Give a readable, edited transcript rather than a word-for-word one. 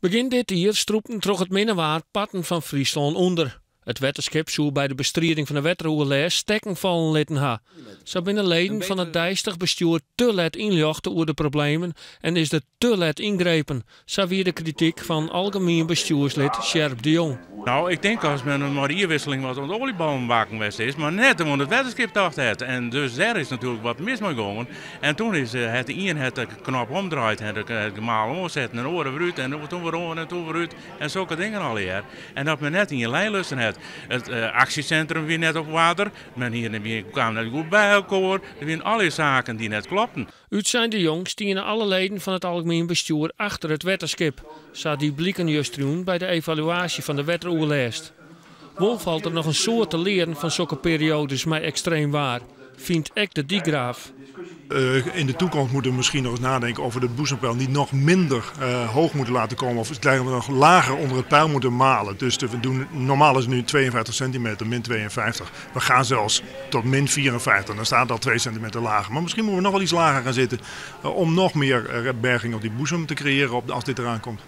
Begin dit jaar stroepten troch het minnewaard patten van Friesland onder. Het wetterschip zou bij de bestrijding van de wetteroerlijst stekken vallen laten ha. Zo binnen leden van het dijstig bestuur te let inlichten over de problemen en is er te let ingrepen. Zo weer de kritiek van algemeen bestuurslid Sjerp de Jong. Nou, ik denk als men een marierwisseling was om de olieballenbakken geweest is, maar net toen het wetterschip dacht het. En dus daar is natuurlijk wat mis mee gegaan. En toen is het de knop omdraaid en het gemalen omzetten en oren vooruit en toen weer over en toen weer uit en zulke dingen al hier. En dat men net in je lijn lusten had. Het actiecentrum weer net op water, men hier kwam net goed bij elkaar. Er waren alle zaken die net klopten. Uit zijn de Jong stieren alle leden van het algemeen bestuur achter het wetterschip. Zo die blikken juist doen bij de evaluatie van de wetteroerlijst. Wel valt er nog een soort te leren van zulke periodes met extreem waar, vindt ek de Diegraaf. In de toekomst moeten we misschien nog eens nadenken of we de boezempeil niet nog minder hoog moeten laten komen. Of we nog lager onder het peil moeten malen. Dus normaal is het nu 52 centimeter, min 52. We gaan zelfs tot min 54. Dan staat al 2 centimeter lager. Maar misschien moeten we nog wel iets lager gaan zitten om nog meer berging op die boezem te creëren als dit eraan komt.